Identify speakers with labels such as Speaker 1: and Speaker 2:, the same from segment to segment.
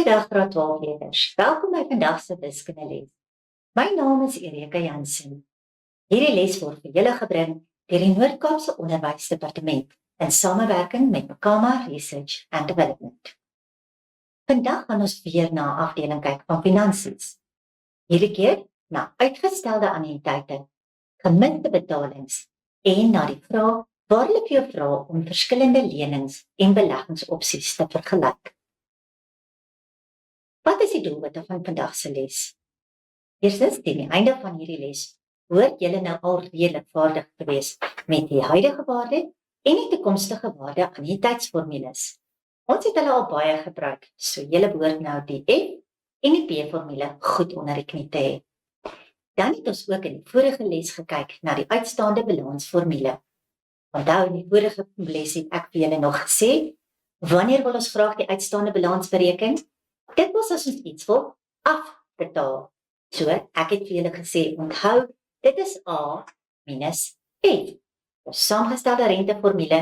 Speaker 1: Goeiedag graad 12 leerders. Welkom by vandag se wiskunde-les. My naam is Erika Jansen. Hierdie les word vir julle gebring deur die Noord-Kaapse Onderwysdepartement in samewerking met Mekama Research and Development. Vandag gaan ons weer na 'n afdeling kyk van finansies. Hierdie keer na uitgestelde annuïteite, gemiste betalings en na die vraag waar hulle vir jou vra om verskillende lenings en beleggingsopsies te vergelyk. Wat is die doelwitte van vandag se les? Eerstens, teen die einde van hierdie les, hoort julle nou al redelik vaardig gewees met die huidige waarde en die toekomstige waarde annuïteitsformules. Ons het hulle al baie gebruik, so julle behoort nou die F en die P-formule goed onder die knie te hê. Dan het ons ook in die vorige les gekyk na die uitstaande balansformule. Onthou, in die vorige les het ek vir julle nog gesê, wanneer wil ons graag die uitstaande balans bereken? Dit was as ons iets wil afbetaal. So, ek het vir julle gesê, onthou, dit is A minus F. Ons saamgestelde renteformule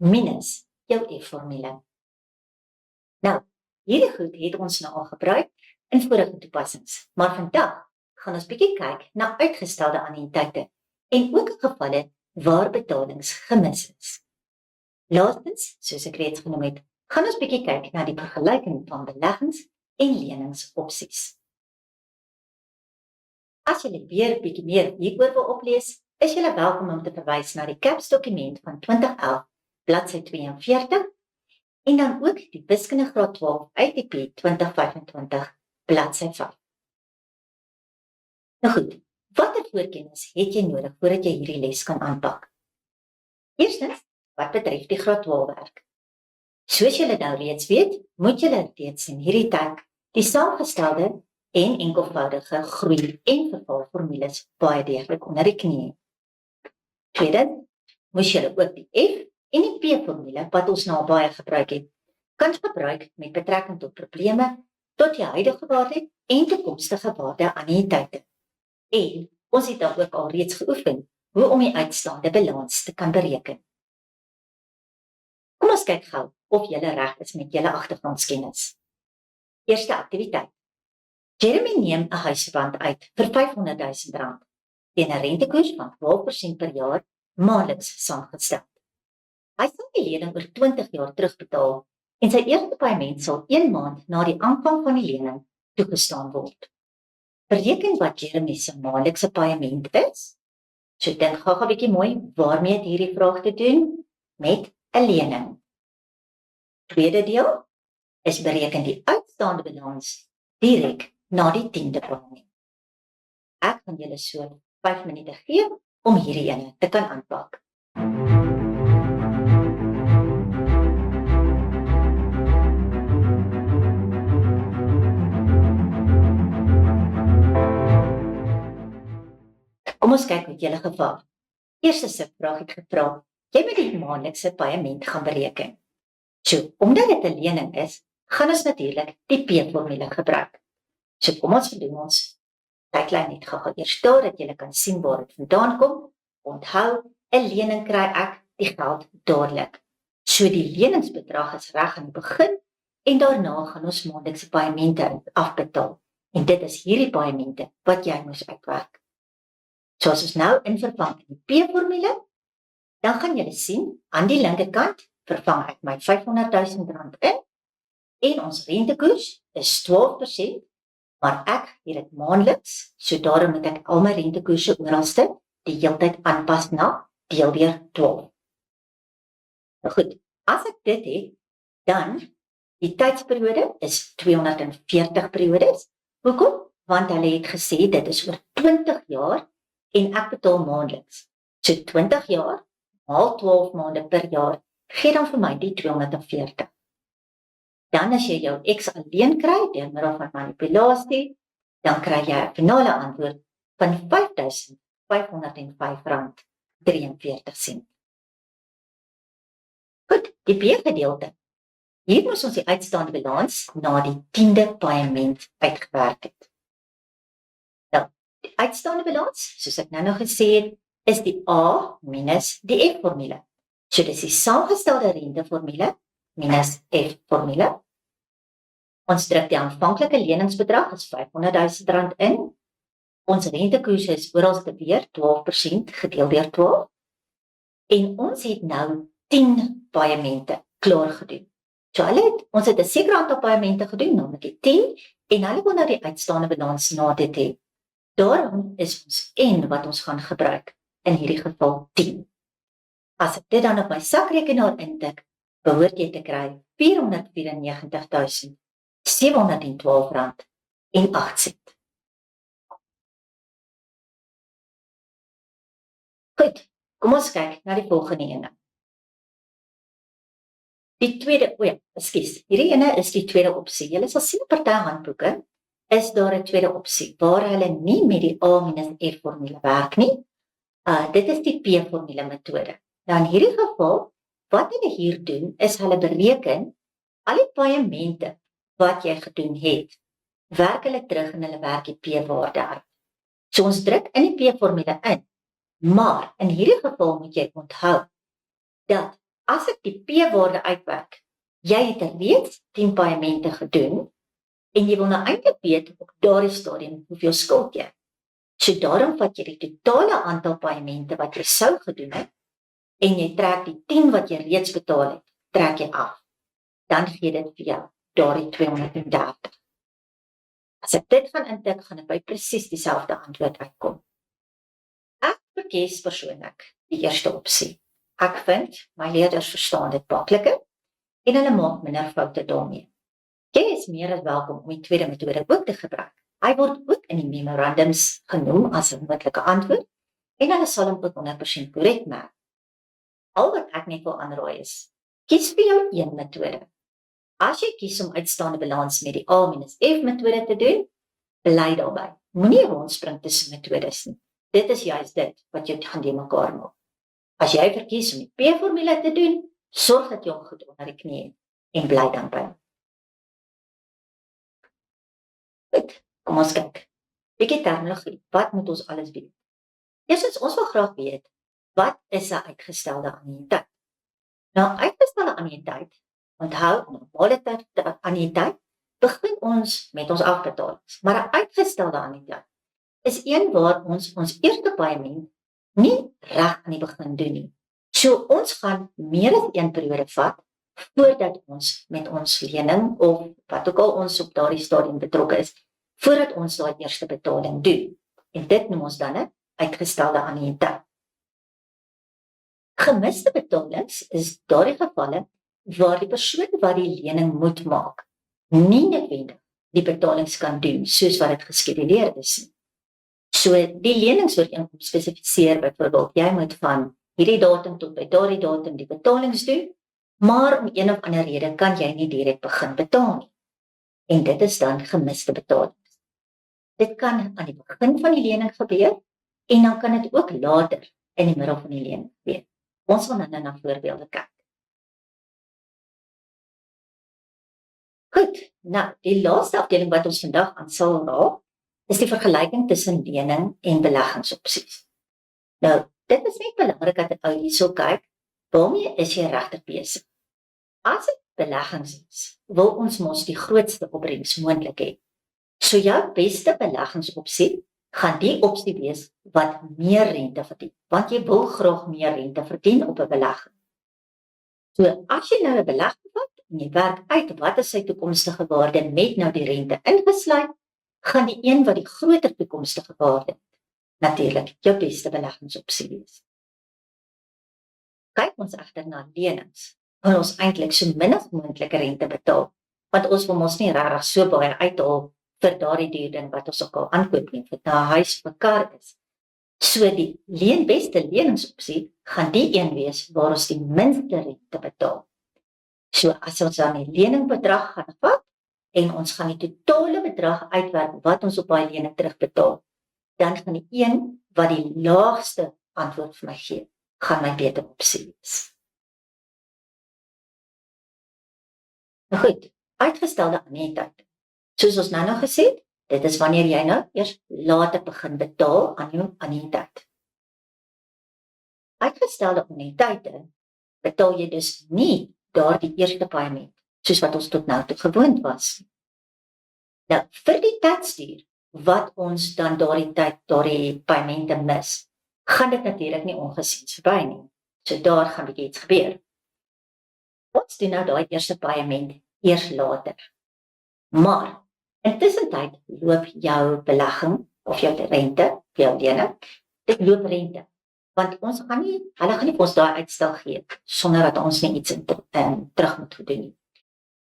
Speaker 1: minus jou F-formule. Nou, hierdie goed het ons nou al gebruik in vorige toepassings, maar vandag gaan ons bietjie kyk na uitgestelde annuïteite en ook gevalle waar betalings gemis is. Laastens, soos ek reeds genoem het, gaan ons bietjie kyk na die vergelyking van beleggings en leningsopsies. As julle weer bietjie meer hieroor wil oplees, is julle welkom om te verwys na die CAPS dokument van 2011, bladsy 42, en dan ook die wiskunde graad 12 UITP 2025, bladsy 5. Nou goed, watter voorkennis het jy nodig voordat jy hierdie les kan aanpak? Eerstens, wat betref die graad 12 werk. Soos julle nou reeds weet, moet julle reeds in hierdie tyd die saamgestelde en enkelvoudige groei- en vervalformules baie deeglik onder die knie. Tweedens, moes julle ook die F en die P-formule wat ons nou baie gebruik het, kan gebruik met betrekking tot probleme, tot die huidige waarde en toekomstige waarde annuïteite. En ons het dan ook al reeds geoefen hoe om die uitstaande balans te kan bereken. Kom ons kyk gou of julle reg is met julle agtergrondskennis. Eerste aktiwiteit. Jeremy neem 'n huisverwant uit vir R500,000 teen 'n rentekoers van 12% per jaar maandeliks saamgestel. Hy sal die lening oor 20 jaar terugbetaal en sy eerste paaiement sal 1 maand na die aanvang van die lening toegestaan word. Bereken wat Jeremy se maandelikse paaiement is. So dink gou 'n bietjie mooi, waarmee het hierdie vraag te doen? Met 'n lening. Tweede deel is bereken die uitstaande balans direk na die 10de paaiement. Ek gaan julle so 5 minute gee om hierdie ene te kan aanpak. Kom ons kyk wat julle gevaar. Eerste subvraag het gevra, jy moet die maandelikse paaiement gaan bereken. So, omdat dit 'n lening is, gaan ons natuurlik die P-formule gebruik. So, kom ons verdoen ons tydlyn net gou eers daar, dat julle kan sien waar dit vandaan kom. Onthou, 'n lening kry ek die geld dadelik. So, die leningsbedrag is reg aan die begin en daarna gaan ons maandelikse paaimente afbetaal. En dit is hierdie paaimente wat jy moes uitwerk. So as ons nou vervang in die P-formule, dan gaan julle sien, aan die linkerkant vervang ek my R500,000 in, en ons rentekoers is 12%, maar ek het dit maandeliks, so daarom moet ek al my rentekoerse oralste die heeltyd aanpas na deel deur 12. Nou goed, as ek dit het, dan die tydsperiode is 240 periodes. Hoekom? Want hulle het gesê dit is oor 20 jaar en ek betaal maandeliks. So 20 jaar maal 12 maande per jaar gee dan vir my die 240. Dan as jy jou X alleen kry deur middel van manipulasie, dan kry jy 'n finale antwoord van R5,505,43. Goed, die B-gedeelte. Hier moes ons die uitstaande balans na die 10de paaiement uitgewerk het. Nou, die uitstaande balans, soos ek nou gesê het, is die A minus die F-formule. So dis die saamgestelde renteformule minus F-formule. Ons druk die aanvanklike leningsbedrag as R500,000 in. Ons rentekoers is oral te weer 12% gedeel deur 12. En ons het nou 10 paemente klaar gedoen. So ons het 'n sekere aantal paemente gedoen, naamlik 10, en hulle wil nou die uitstaande balans na dit hê. Daarom is ons N wat ons gaan gebruik, in hierdie geval 10. As ek dit dan op my sakrekenaar intik, behoort jy te kry R494,712,08. Goed, kom ons kyk na die volgende ene. Die tweede, hierdie ene is die tweede opsie. Julle sal sien party handboeke is daar 'n tweede opsie waar hulle nie met die A-F formule werk nie. Dit is die P-formule metode. Nou in hierdie geval, wat hulle hier doen, is hulle bereken al die paemente wat jy gedoen het, werk hulle terug en hulle werk die P-waarde uit. So ons druk in die P-formule in, maar in hierdie geval moet jy onthou, dat as ek die P-waarde uitwerk, jy het reeds 10 paemente gedoen, en jy wil nou eintlik weet op daardie stadium hoeveel skuld jy. So daarom vat jy die totale aantal paemente wat jy sou gedoen het, en jy trek die 10 wat jy reeds betaal het, trek jy af. Dan gee dit vir jou daardie 230. As ek dit gaan intik, gaan ek by presies dieselfde antwoord uitkom. Ek verkies persoonlik die eerste opsie. Ek vind my leerders verstaan dit makliker en hulle maak minder foute daarmee. Jy is meer as welkom om die tweede metode ook te gebruik. Hy word ook in die memorandums genoem as 'n moontlike antwoord en hulle sal hom tot 100% korrek maak. Al wat ek net wil aanraai is, kies vir jou een metode. As jy kies om uitstaande balans met die A-F metode te doen, bly daarby. Moenie rondspring tussen metodes nie. Dit is juist dit wat jou gaan die mekaar maak. As jy verkies om die P-formule te doen, sorg dat jy hom goed onder die knie het en bly dan by. Goed, kom ons kyk. Bietjie terminologie, wat moet ons alles weet? Eerstens, ons wil graag weet, wat is 'n uitgestelde annuïteit? Nou, uitgestelde annuïteit, onthou, normale annuïteit, begin ons met ons afbetalings. Maar 'n uitgestelde annuïteit is een waar ons eerste paaiement nie reg aan die begin doen nie. So ons gaan meer as een periode vat, voordat ons met ons lening, of wat ook al ons op daardie stadium betrokke is, voordat ons daai eerste betaling doen. En dit noem ons dan 'n uitgestelde annuïteit. Gemiste betalings is daardie gevalle waar die persoon wat die lening moet maak, nie noodwendig die betalings kan doen soos wat dit geskeduleer is nie. So die leningsooreenkoms spesifiseer byvoorbeeld, jy moet van hierdie datum tot by daardie datum die betalings doen, maar om een of ander rede kan jy nie direk begin betaal nie. En dit is dan gemiste betalings. Dit kan aan die begin van die lening gebeur, en dan kan dit ook later in die middel van die lening gebeur. Ons gaan nou na voorbeelde kyk. Goed, nou, die laaste afdeling wat ons vandag aan sal raak, is die vergelyking tussen lening en beleggingsopsies. Nou, dit is net belangrik dat 'n ou hierso kyk, waarmee is jy regtig besig? As dit beleggings is, wil ons mos die grootste opbrengs moontlik hê. So jou beste beleggingsopsie gaan die opsie wees wat meer rente verdien, want jy wil graag meer rente verdien op 'n belegging. So as jy nou 'n belegging vat en jy werk uit wat is sy toekomstige waarde met nou die rente ingesluit, gaan die een wat die groter toekomstige waarde het, natuurlik jou beste beleggingsopsie wees. Kyk ons egter na lenings, wil ons eintlik so min as moontlik rente betaal, want ons wil mos nie regtig so baie uithaal vir daardie duur ding wat ons ook al aankoop nie, vir 'n huis of 'n kar is. So die beste leningsopsie gaan die een wees waar ons die minste rente betaal. So as ons dan die leningbedrag gaan vat en ons gaan die totale bedrag uitwerk wat ons op daai lening terugbetaal, dan gaan die een wat die laagste antwoord vir my gee, gaan my beter opsie wees. Nou goed, uitgestelde annuïteit. Soos ons nou gesê het, dit is wanneer jy nou eers later begin betaal aan jou annuïteit. Uitgestelde annuïteite betaal jy dus nie daardie eerste paaiement, soos wat ons tot nou toe gewoond was. Nou, vir die tydsduur, wat ons dan daardie paemente mis, gaan dit natuurlik nie ongesiens verby nie. So daar gaan bietjie iets gebeur. Ons doen nou daai eerste paement eers later. Maar intussen tyd loop jou belegging of jou rente, jou lening, dit loop rente. Want hulle gaan nie ons daai uitstel gee sonder dat ons nie iets in terug moet doen nie.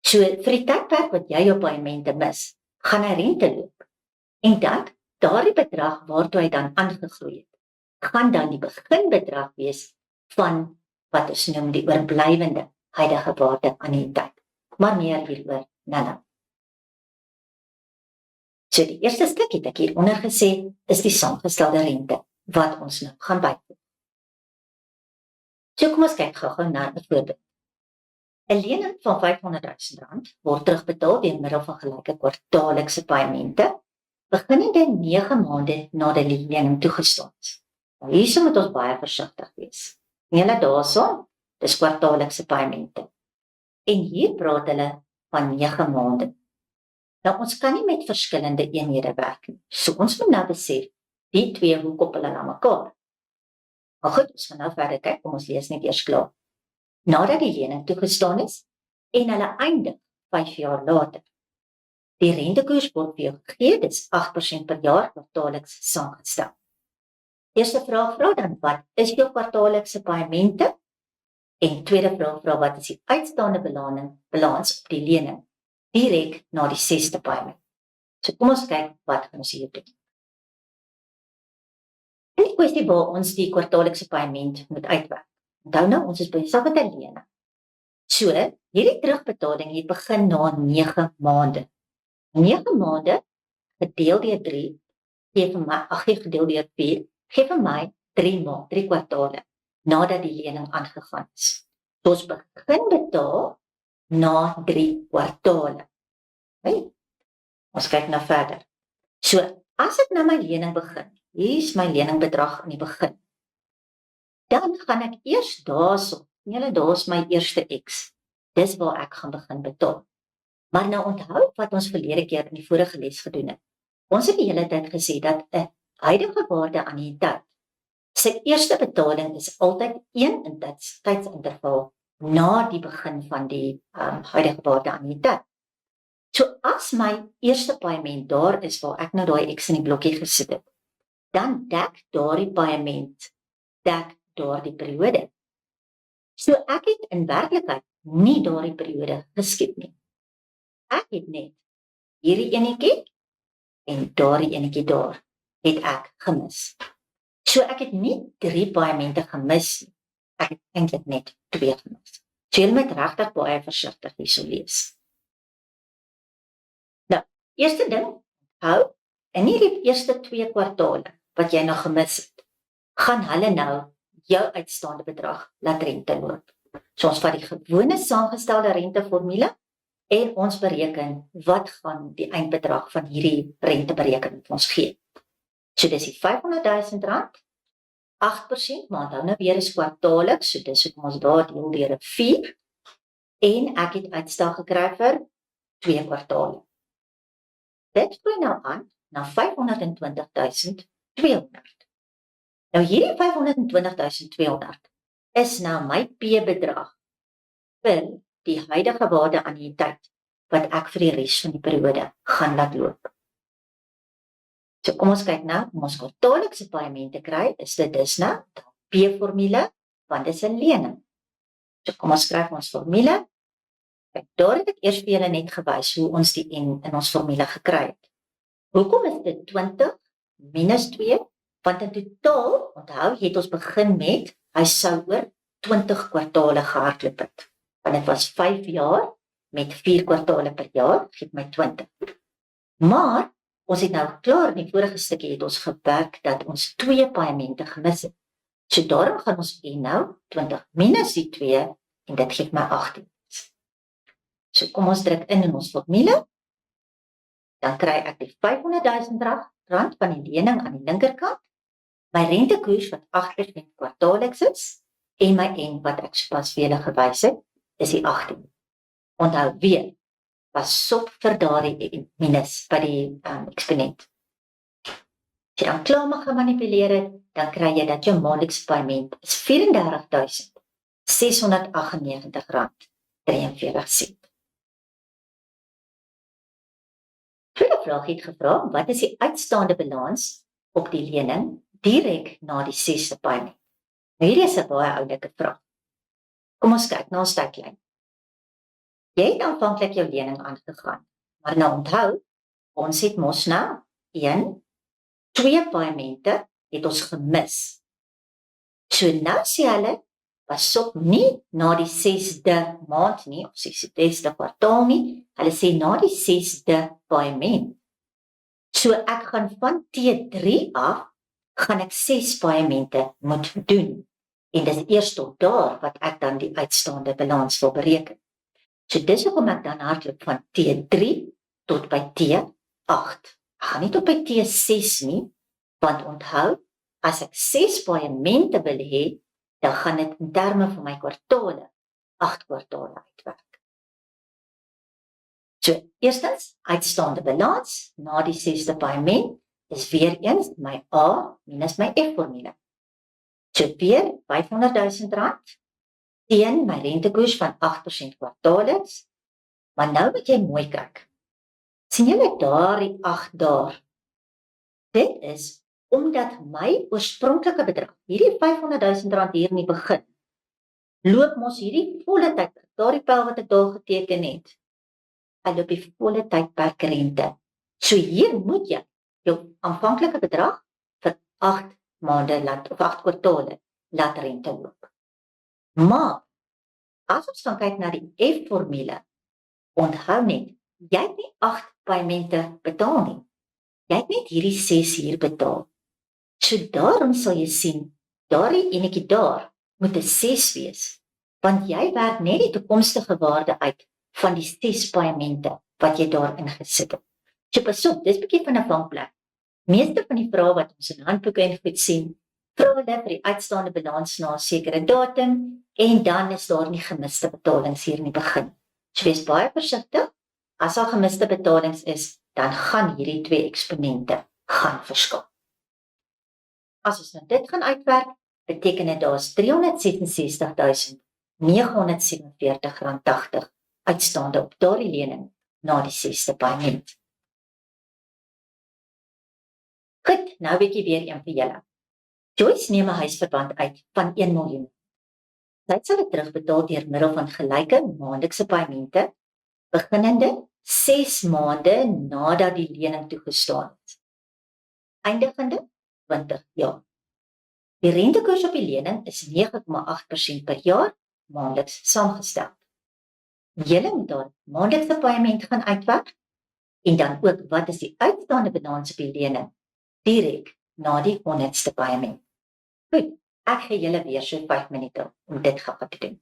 Speaker 1: So vir die tydperk wat jy jou paemente mis, gaan hy rente loop. En dan daardie bedrag waartoe hy dan aangegroei het, gaan dan die beginbedrag wees van wat ons noem die oorblywende huidige waarde aan die tyd. Maar meer hieroor nou. So die eerste stuk het ek hieronder gesê, is die saamgestelde rente, wat ons nou gaan byvoeg. So kom ons kyk gou-gou na 'n voorbeeld. 'n Lening van R500,000 word terugbetaal deur middel van gelyke kwartaallikse paemente, beginnende 9 maande nadat die lening toegestaan is. Nou hierso moet ons baie versigtig wees. Julle daarso, dis kwartaallikse paemente. En hier praat hulle van 9 maande. Nou ons kan nie met verskillende eenhede werk nie. So ons moet nou besef, die twee, hoe koppel hulle aan mekaar? Maar goed, ons gaan nou verder kyk, kom ons lees net eers klaar. Nadat die lening toegestaan is, en hulle eindig 5 jaar later. Die rentekoers word vir jou gegee, dis 8% per jaar kwartaalliks saamgestel. Eerste vraag vra dan, wat is jou kwartaallikse paemente? En tweede vraag vra, wat is die uitstaande balans op die lening, direk na die 6ste paement. So kom ons kyk, wat gaan ons hier doen. In die kwessie waar ons die kwartaallikse paement moet uitwerk. Onthou nou, ons is besig met 'n lening. So, hierdie terugbetaling het begin na 9 maande. 9 maande gedeel deur 3, gedeel deur 4, gee vir my 3 kwartale nadat die lening aangegaan is. So ons begin betaal na 3 kwartale. Okay? Ons kyk nou verder. So, as ek nou my lening begin, hier is my leningbedrag aan die begin. Dan gaan ek eers daarso, daar's my eerste X. Dis waar ek gaan begin betaal. Maar nou onthou wat ons verlede keer in die vorige les gedoen het. Ons het die hele tyd gesê dat 'n huidige waarde anniteit se eerste betaling is altyd 1 tydsinterval na die begin van die huidige waarde anniteit. So as my eerste paement daar is waar ek nou daai X in die blokkie gesit het, dan dek daardie paement daardie periode. So ek het in werklikheid nie daardie periode geskiep nie. Ek het net hierdie enetjie en daardie enetjie daar het ek gemis. So ek het nie 3 paemente gemis nie. Ek het eintlik net 2 gemis. So jy moet regtig baie versigtig hierso lees. Nou, eerste ding, hou, in hierdie eerste 2 kwartale wat jy nog gemis het, gaan hulle nou jou uitstaande bedrag laat rente loop. So ons vat die gewone saamgestelde renteformule en ons bereken wat gaan die eindbedrag van hierdie renteberekening ons gee. So dis die R500,000, 8%, maar onthou nou weer is kwartaalliks, so dis hoekom ons daar deel deur 4, en ek het uitstel gekry vir 2 kwartale. Dit groei nou aan na R520,200. Nou hierdie R520,200 is nou my P-bedrag vir die huidige waarde anniteit wat ek vir die res van die periode gaan laat loop. So kom ons kyk nou, om ons kwartaallikse paemente kry, is dit dus nou P-formule, want dit is 'n lening. So kom ons skryf ons formule. Kyk, daar het ek eers vir julle net gewys hoe ons die N in ons formule gekry het. Hoekom is dit 20 minus 2? Want in totaal, onthou, het ons begin met, hy sou oor 20 kwartale gehardloop het. Want dit was 5 jaar met 4 kwartale per jaar, gee my 20. Maar ons het nou klaar in die vorige stukkie het ons gewerk dat ons 2 paemente gemis het. So daarom gaan ons nou 20 minus die 2 en dit gee my 18. So kom ons druk in ons formule. Dan kry ek die R500,000 van die lening aan die linkerkant, my rentekoers wat 8% kwartaalliks is, en my N wat ek sopas vir julle gewys het, is die 18. Onthou weer, pas op vir daardie minus by die eksponent. As jy dan klaar mag gemanipuleer het, dan kry jy dat jou maandelikse paaiement is R34.698,43. Tweede vraag het gevra, wat is die uitstaande balans op die lening direk na die 6ste paaiement? Hierdie is 'n baie oulike vraag. Kom ons kyk na ons tydlyn. Jy het aanvanklik jou lening aangegaan, maar nou onthou, ons het mos nou 2 paaiemente het ons gemis. So nou sê hulle, pas op nie na die 6de maand nie, of 6de kwartaal nie, hulle sê na die 6de paaiement. So ek gaan van T3 af, gaan ek 6 paaiemente moet doen. En dis eers tot daar wat ek dan die uitstaande balans wil bereken. So dis hoekom ek dan hardloop van T3 tot by T8. Ek gaan nie tot by T6 nie, want onthou, as ek 6 paaiemente wil hê, dan gaan dit in terme van my kwartale 8 kwartale uitwerk. So, eerstens, uitstaande balans na die 6de paaiement is weer eens my A minus my F formule. So weer R500,000 teen my rentekoers van 8% kwartaalliks, maar nou moet jy mooi kyk. Sien julle daardie 8 daar? Dit is omdat my oorspronklike bedrag, hierdie R500,000 hier in die begin, loop mos hierdie volle tyd, daardie pyl wat ek daar geteken het, hy loop die volle tydperk rente. So hier moet jy jou aanvanklike bedrag vir 8 maande laat, of 8 kwartale laat rente loop. Maar, as ons dan kyk na die F-formule, onthou net, jy het nie 8 paaiemente betaal nie. Jy het net hierdie 6 hier betaal. So daarom sal jy sien, daardie enetjie daar moet 'n 6 wees, want jy werk net die toekomstige waarde uit van die 6 paaiemente wat jy daar ingesit het. So pas op, dis 'n bietjie van 'n vangplek. Meeste van die vrae wat ons in handboeke en goed sien, vra hulle vir die uitstaande balans na 'n sekere datum, en dan is daar nie gemiste betalings hier in die begin. So wees baie versigtig, as daar gemiste betalings is, dan gaan hierdie 2 eksponente gaan verskil. As ons nou dit gaan uitwerk, beteken dit daar is R366.947,80 uitstaande op daardie lening na die 6ste paaiement. Goed, nou weet jy weer een vir julle. Joyce neem 'n huisverband uit van 1 miljoen. Sy sal dit terugbetaal deur middel van gelyke maandelikse paaimente, beginnende 6 maande nadat die lening toegestaan is. Eindigende 20 jaar. Die rentekoers op die lening is 9,8% per jaar maandeliks saamgestel. Julle moet dan maandelikse paaiement gaan uitwerk, en dan ook wat is die uitstaande balans op die lening direk na die 100ste paaiement. Goed, ek gee julle weer so 5 minute om dit gou te doen.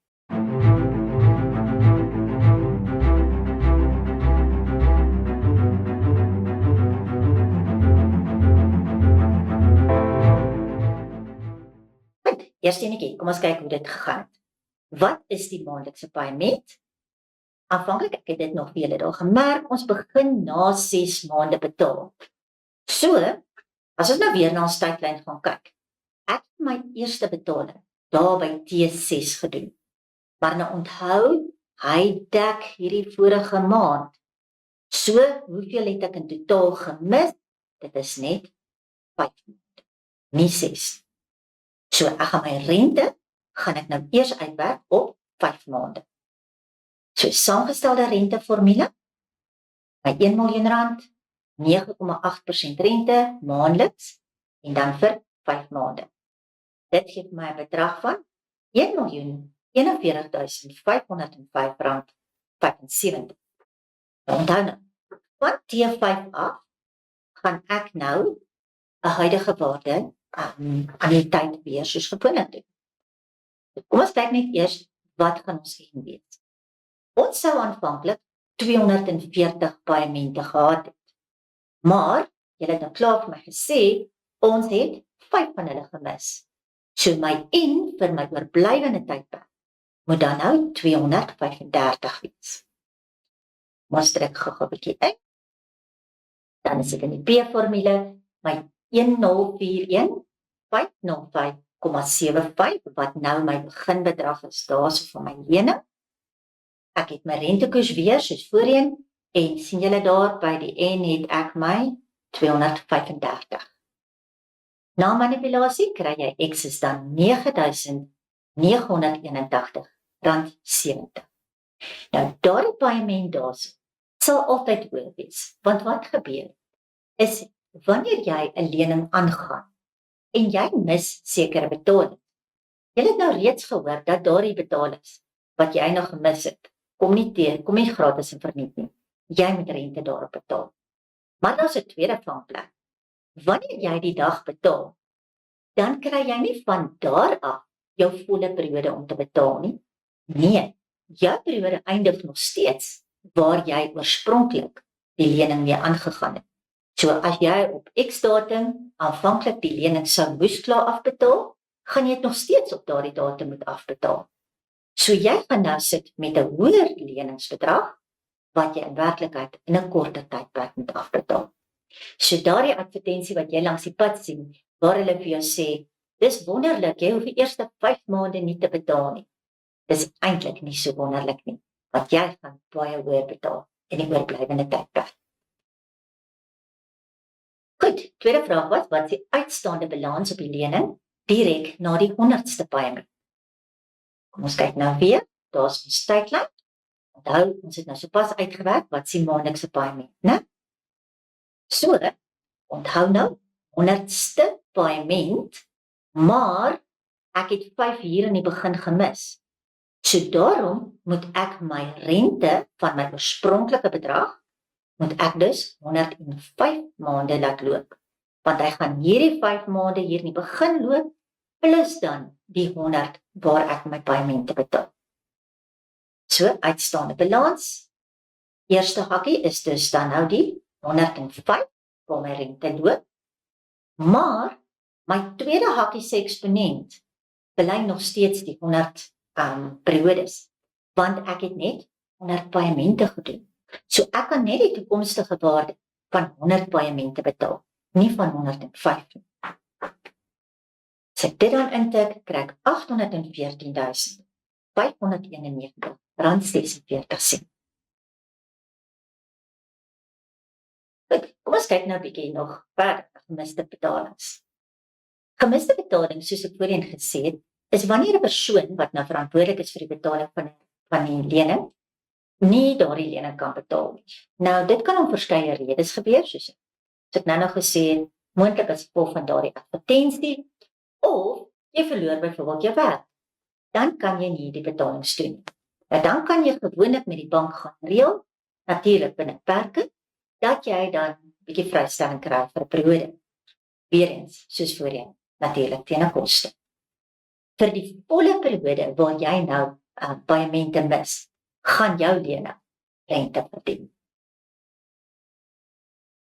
Speaker 1: Goed, eerste enetjie, kom ons kyk hoe dit gegaan het. Wat is die maandelikse paaiement? Aanvanklik ek het dit nog vir julle daar gemerk, ons begin na 6 maande betaal. So, as ons nou weer na ons tydlyn gaan kyk, ek het my eerste betaling daar by T6 gedoen. Maar nou onthou, hy dek hierdie vorige maand. So, hoeveel het ek in totaal gemis? Dit is net 5 maande, nie 6. So, ek gaan my rente, gaan ek nou eers uitwerk op 5 maande. So, saamgestelde renteformule, my 1 miljoen rand, 9,8% rente maandeliks, en dan vir 5 maande. Dit gee my 'n bedrag van R1.041.505,75. Onthou nou, van T5 af, gaan ek nou 'n huidige waarde aan die tyd weer soos gewoonlik doen. Kom ons kyk net eers, wat gaan ons hê wees. Ons sou aanvanklik 240 paaiemente gehad het. Maar, julle het nou klaar vir my gesê, ons het 5 van hulle gemis. So my N vir my oorblywende tydperk moet dan nou 235 wees. Ons trek gou 'n bietjie uit. Dan is dit in die P-formule, my 1041,505,75 wat nou my beginbedrag is daarso vir my lening. Ek het my rentekoers weer soos voorheen en sien julle daar by die N het ek my 235. Na manipulasie kry jy X is dan R9,981,70. Nou daardie paaiement daarso sal altyd hoër wees, want wat gebeur is wanneer jy 'n lening aangaan en jy mis sekere betalings. Jy het nou reeds gehoor dat daardie betalings wat jy nog gemis het, kom nie gratis en verniet nie. Jy moet rente daarop betaal. Maar daar's 'n tweede vangplek. Wanneer jy die dag betaal, dan kry jy nie van daar af jou volle periode om te betaal nie. Nee, jou periode eindig nog steeds waar jy oorspronklik die lening mee aangegaan het. So as jy op X datum aanvanklik die lening sou moes klaar afbetaal, gaan jy dit nog steeds op daardie datum moet afbetaal. So jy gaan nou sit met 'n hoër leningsbedrag wat jy in werklikheid in 'n korter tydperk moet afbetaal. So daardie advertensie wat jy langs die pad sien, waar hulle vir jou sê, dis wonderlik, jy hoef die eerste 5 maande nie te betaal nie. Dis eintlik nie so wonderlik nie, want jy gaan baie hoër betaal in die oorblywende tydperk. Goed, tweede vraag was, wat is die uitstaande balans op die lening direk na die 100ste paaiement? Kom ons kyk nou weer, daar's ons tydlyn. Onthou, ons het nou sopas uitgewerk, wat is die maandelikse paaiement, né? So, onthou nou, 100ste paaiement, maar ek het 5 hier in die begin gemis. So daarom moet ek my rente van my oorspronklike bedrag, moet ek dus 105 maande laat loop. Want hy gaan hierdie 5 maande hier in die begin loop, plus dan die 100 waar ek my paaimente betaal. So, uitstaande balans. Eerste hakkie is dus dan nou die 105 waar my rente loop. Maar my tweede hakkie se eksponent bly nog steeds die 100 periodes, want ek het net 100 paaimente gedoen. So ek kan net die toekomstige waarde van 100 paaimente betaal, nie van 105 nie. As ek dit dan intik, kry ek R814,591,46. Kom ons kyk nou 'n bietjie nog verder na gemiste betalings. Gemiste betalings, soos ek voorheen gesê het, is wanneer 'n persoon wat nou verantwoordelik is vir die betaling van die lening, nie daardie lening kan betaal nie. Nou, dit kan om verskeie redes gebeur, soos ek nou nog gesê het, moontlik as gevolg van daardie advertensie, of jy verloor byvoorbeeld jou werk. Dan kan jy nie die betalings doen nie. Nou, dan kan jy gewoonlik met die bank gaan reël, natuurlik binne perke, dat jy dan 'n bietjie vrystelling kry vir 'n periode. Weereens, soos voorheen, natuurlik teen 'n koste. Vir die volle periode waar jy nou paaimente mis, gaan jou lening rente verdien.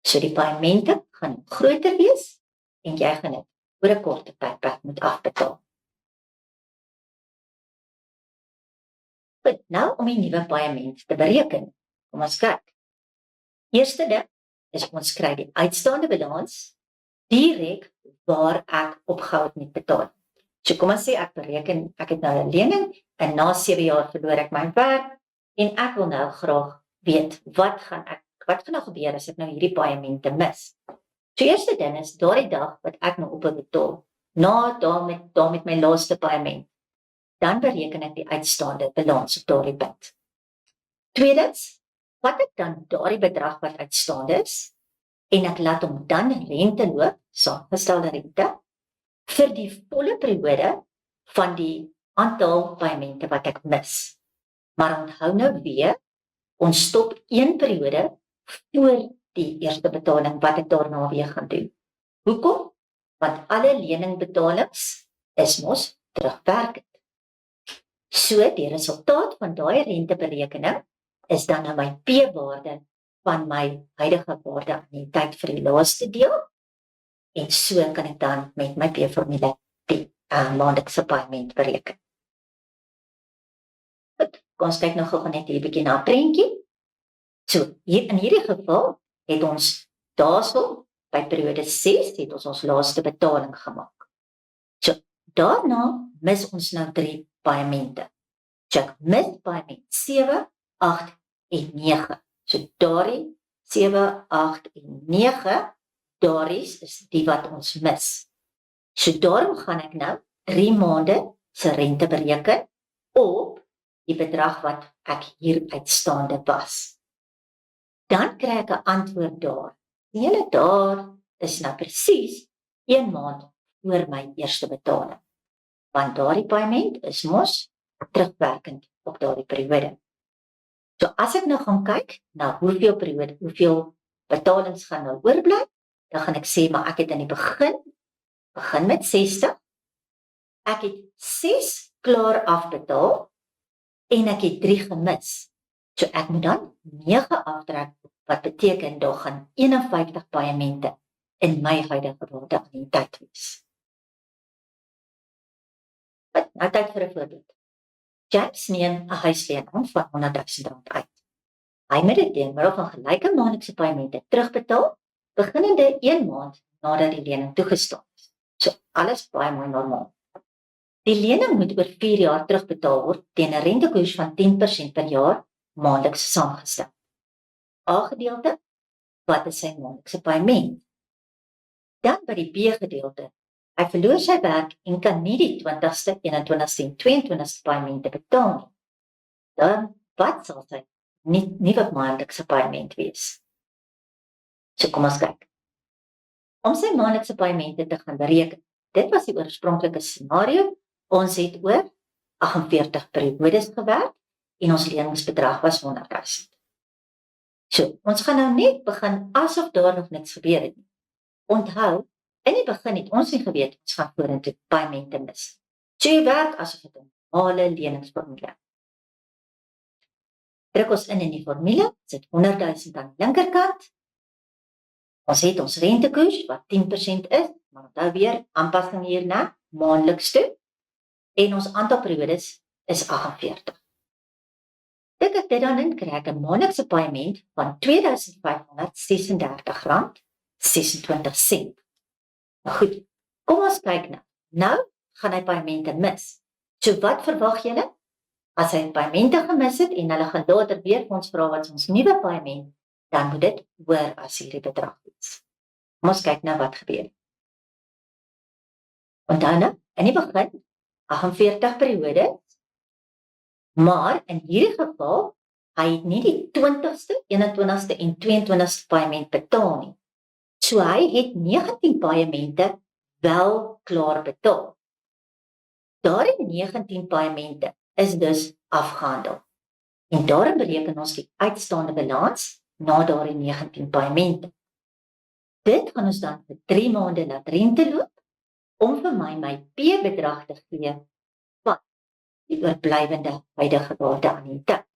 Speaker 1: So die paaimente gaan groter wees en jy gaan dit oor 'n korter tydperk moet afbetaal. Goed, nou om die nuwe paaiement te bereken, kom ons kyk. Eerste ding is ons kry die uitstaande balans direk waar ek opgehou het met betaal. So kom ons sê ek bereken, ek het nou 'n lening en na 7 jaar verloor ek my werk en ek wil nou graag weet wat gaan nou gebeur as ek nou hierdie paaimente mis. So eerste ding is daardie dag wat ek nou op betaal, na daar met my laaste paaiement, dan bereken ek die uitstaande balans op daardie punt. Tweedens, wat ek dan daardie bedrag wat uitstaande is en ek laat hom dan rente loop, saamgestelde rente, vir die volle periode van die aantal paaimente wat ek mis. Maar onthou nou weer, ons stop een periode voor die eerste betaling wat ek daarna weer gaan doen. Hoekom? Want alle leningbetalings is mos terugwerkend. So die resultaat van daai renteberekening is dan nou my P-waarde van my huidige waarde aan die tyd vir die laaste deel. En so kan ek dan met my P-formule die maandelikse paaiement bereken. Goed, kom ons kyk nog gou net hier 'n bietjie na 'n prentjie. So, hier in hierdie geval het ons daarso by periode 6 het ons laaste betaling gemaak. So, daarna mis ons nou 3 paemente. So, ek mis paement 7, 8 en 9. So, daardie 7, 8 en 9, daardies is die wat ons mis. So, daarom gaan ek nou 3 maande se rente bereken op die bedrag wat ek hier uitstaande was. Dan kry ek 'n antwoord daar. Julle daar is nou presies 1 maand voor my eerste betaling. Want daardie paement is mos terugwerkend op daardie periode. So as ek nou gaan kyk na hoeveel betalings gaan nou oorbly, dan gaan ek sê maar ek het aan die begin met 60. Ek het 6 klaar afbetaal en ek het 3 gemis. So ek moet dan 9 aftrek, wat beteken daar gaan 51 paemente in my huidige waardeannuïteit wees. Nou tyd vir 'n voorbeeld. James neem 'n huisleen aan van R100,000 uit. Hy moet dit teen middel van gelyke maandelikse paemente terugbetaal, beginnende 1 maand nadat die lening toegestaan is. So alles baie mooi normaal. Die lening moet oor 4 jaar terugbetaal word teen 'n rentekoers van 10% per jaar maandeliks saamgestel. A gedeelte, wat is sy maandelikse paement? Dan by die B gedeelte, hy verloor sy werk en kan nie die 20ste, 21ste en 22ste paemente betaal nie. Dan, wat sal sy nuwe maandelikse paement wees? So kom ons kyk. Om sy maandelikse paemente te gaan bereken, dit was die oorspronklike scenario, ons het oor 48 periodes gewerk en ons leningsbedrag was 100,000. So, ons gaan nou net begin asof daar nog niks gebeur het nie. Onthou, in die begin het ons nie geweet ons gaan vorentoe paemente mis. So jy werk asof dit 'n normale leningsformule. Druk ons in die formule, sit 100,000 aan die linkerkant. Ons het ons rentekoers wat 10% is, maar onthou weer aanpassing hierna, maandeliks toe. En ons aantal periodes is 48. Dit ek dit dan in kry ek 'n maandelikse paement van R2,536,26. Nou goed, kom ons kyk nou. Nou gaan hy paemente mis. So wat verwag julle? As hy paemente gemis het en hulle gaan later weer vir ons vra wat ons nuwe paement, dan moet dit hoër as hierdie bedrag wees. Kom ons kyk nou wat gebeur. Onthou nou, in die begin 48 periodes, maar in hierdie geval, hy het nie die 20ste, 21ste en 22ste paement betaal nie. So hy het 19 paemente wel klaar betaal. Daardie 19 paemente is dus afgehandel. En daarin bereken ons die uitstaande balans na daardie 19 paemente. Dit gaan ons dan vir 3 maande laat rente loop, om vir my P-bedrag te gee, wat die oorblywende huidige waardeannuïteit.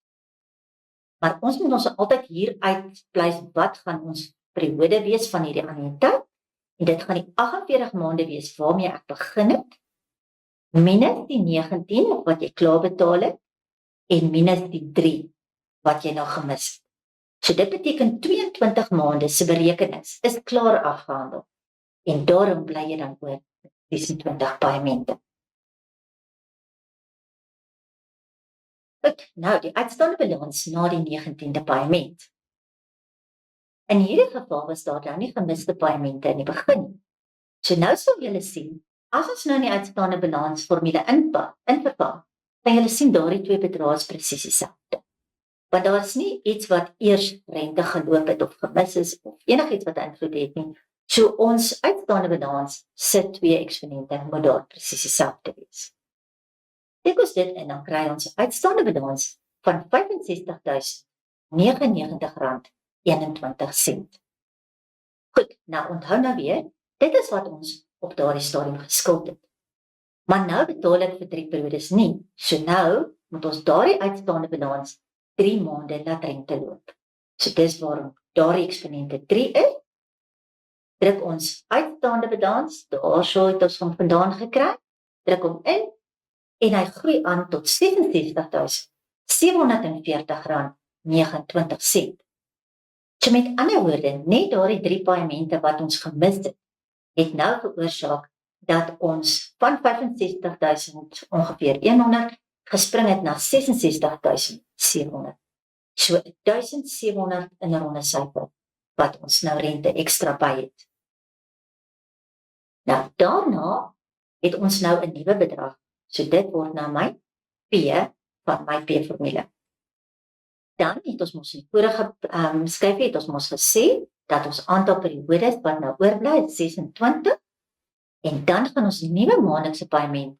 Speaker 1: Maar ons moet ons altyd hier uitpleis wat gaan ons periode wees van hierdie annuïteit, en dit gaan die 48 maande wees waarmee ek begin het, minus die 19 wat jy klaar betaal het, en minus die 3 wat jy nou gemis het. So dit beteken 22 maande se berekenings is klaar afgehandel, en daarom bly jy dan oor 26 paemente. Goed, nou die uitstaande balans na die 19de paement. In hierdie geval was daar nou nie gemiste paemente in die begin. So nou sal julle sien, as ons nou in die uitstaande balans formule invervang, kan julle sien daardie twee bedrae is presies dieselfde. Want daar is nie iets wat eers rente geloop het of gemis is, of enigiets wat invloed het nie. So ons uitstaande balans sit 2 eksponente moet daar presies dieselfde wees. Tik ons dit en dan kry ons 'n uitstaande balans van R65.099,21. Goed, nou onthou nou weer, dit is wat ons op daardie stadium geskuld het. Maar nou betaal ek vir 3 periodes nie. So nou moet ons daardie uitstaande balans 3 maande laat rente loop. So dis waarom daardie eksponente 3 is. Druk ons uitstaande balans, daarso het ons hom vandaan gekry, druk hom in, en hy groei aan tot R67.740,29. So met ander woorde, net daardie 3 paemente wat ons gemis het nou veroorsaak dat ons van 65.000 ongeveer 100 gespring het na 66.700. So 1.700 in 'n ronde syfer wat ons nou rente ekstra by het. Nou daarna het ons nou 'n nuwe bedrag. So dit word nou my P van my P-formule. Dan het ons mos in vorige skryfie het ons mos gesê dat ons aantal periodes wat nou oorbly is 26 en dan gaan ons nuwe maandelikse paaiement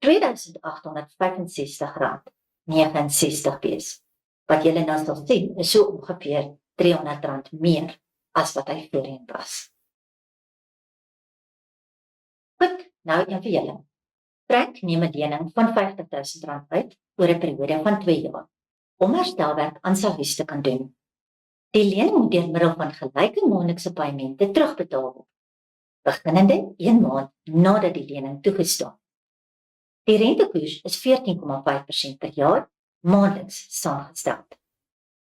Speaker 1: R2.865.69 wees. Wat julle nou sal sien is so ongeveer R300 meer as wat hy voorheen was. Goed, nou een vir julle. Frank neem 'n lening van R50.000 uit oor 'n periode van 2 jaar om herstelwerk aan sy huis te kan doen. Die lening moet deur middel van gelyke maandelikse paemente terugbetaal word, beginnende 1 maand nadat die lening toegestaan. Die rentekoers is 14,5% per jaar, maandeliks saamgestel.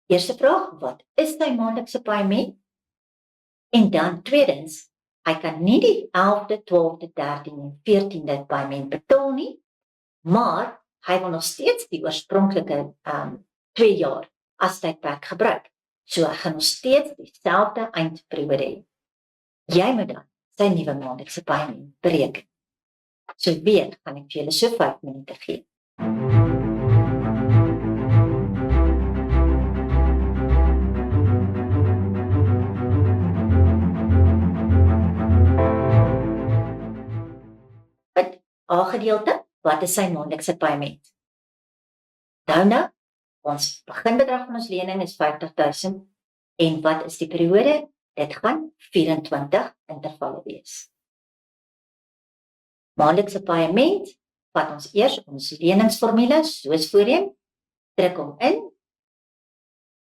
Speaker 1: Eerste vraag, wat is sy maandelikse paement? En dan tweedens, hy kan nie die 11de, 12de, 13de en 14de paement betaal nie, maar hy wil nog steeds die oorspronklike 2 jaar as tydperk gebruik. So hy gaan nog steeds dieselfde eindperiode hê. Jy moet dan sy nuwe maandelikse paement bereken. So weer gaan ek vir julle so 5 minute gee. A gedeelte, wat is sy maandelikse paement? Nou, ons beginbedrag van ons lening is 50.000 en wat is die periode? Dit gaan 24 intervalle wees. Maandelikse paement, vat ons eers ons leningsformule soos voorheen, druk hom in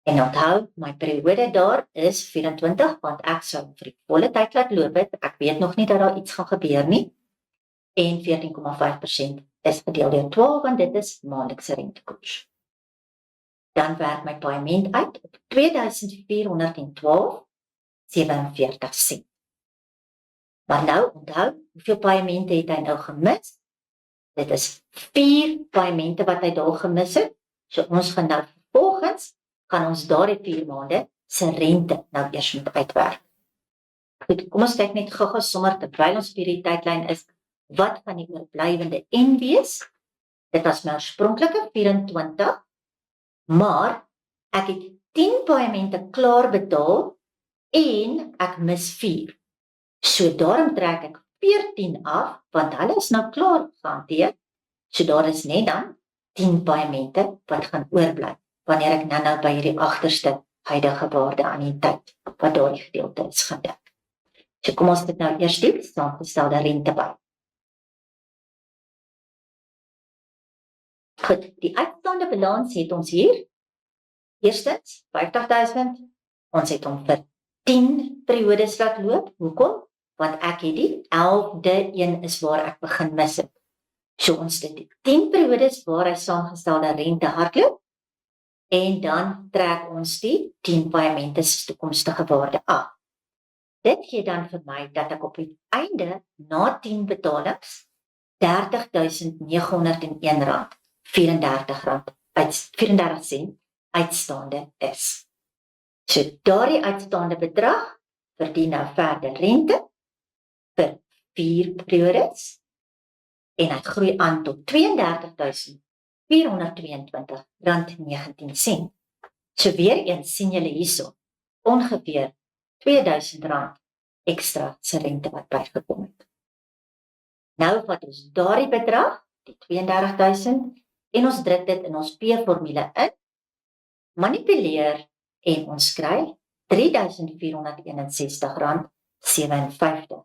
Speaker 1: en onthou, my periode daar is 24 want ek sal vir die volle tyd laat loop het. Ek weet nog nie dat daar iets gaan gebeur nie. En 14,5% is gedeel deur 12 want dit is maandelikse rentekoers. Dan werk my paement uit op R2.412.47. Maar nou onthou, hoeveel paemente het hy nou gemis? Dit is 4 paemente wat hy daar gemis het. So ons gaan nou vervolgens, gaan ons daardie 4 maande se rente nou eers moet uitwerk. Goed, kom ons kyk net gou-gou sommer terwyl ons vir die tydlyn is. Wat van die oorblywende N wees? Dit was my oorspronklike 24, maar ek het 10 paemente klaar betaal en ek mis 4. So daarom trek ek 14 af, want hulle is nou klaar gehanteer. So daar is net dan 10 paemente wat gaan oorbly, wanneer ek nou by hierdie agterste huidige waarde aan die tyd, wat daardie gedeelte is gedek. So kom ons dit nou eers doen, saamgestelde rente by. Goed, die uitstaande balans het ons hier. Eerstens, 50.000. Ons het hom vir 10 periodes laat loop. Hoekom? Want ek het die 11de een is waar ek begin mis het. So ons het die 10 periodes waar hy saamgestelde rente hardloop. En dan trek ons die 10 paemente se toekomstige waarde af. Dit gee dan vir my dat ek op die einde na 10 betalings R30.901.34 uitstaande is. So daardie uitstaande bedrag verdien nou verder rente vir 4 periodes en dit groei aan tot R32.422.19. So weer eens sien julle hierso ongeveer R2.000 ekstra se rente wat bygekom het. Nou vat ons daardie bedrag, die 32.000, en ons druk dit in ons P-formule in, manipuleer en ons kry R3.461.57.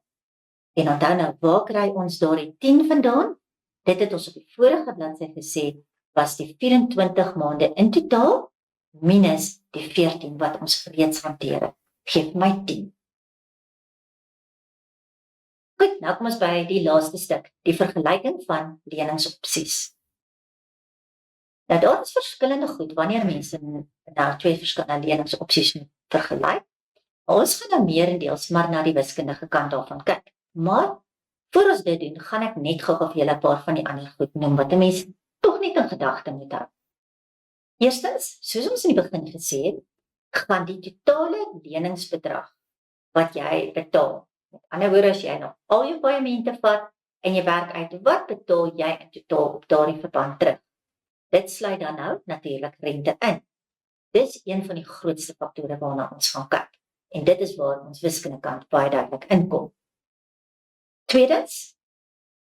Speaker 1: En onthou nou, waar kry ons daardie 10 vandaan? Dit het ons op die vorige bladsy gesê, was die 24 maande in totaal, minus die 14 wat ons reeds hanteer het. Geef my 10. Goed, nou kom ons by die laaste stuk, die vergelyking van leningsopsies. Nou daar is verskillende goed, wanneer mense nou 2 verskillende leningsopsies moet vergelyk. Ons gaan nou meerendeels maar na die wiskundige kant daarvan kyk. Maar voor ons dit doen, gaan ek net gou vir julle 'n paar van die ander goed noem wat 'n mens tog net in gedagte moet hou. Eerstens, soos ons in die begin gesê het, gaan die totale leningsbedrag wat jy betaal. Met ander woorde, as jy nou al jou paemente vat en jy werk uit, wat betaal jy in totaal op daardie verband terug? Dit sluit dan nou natuurlik rente in. Dis een van die grootste faktore waarna ons gaan kyk. En dit is waar ons wiskundekant baie duidelik inkom. Tweedens,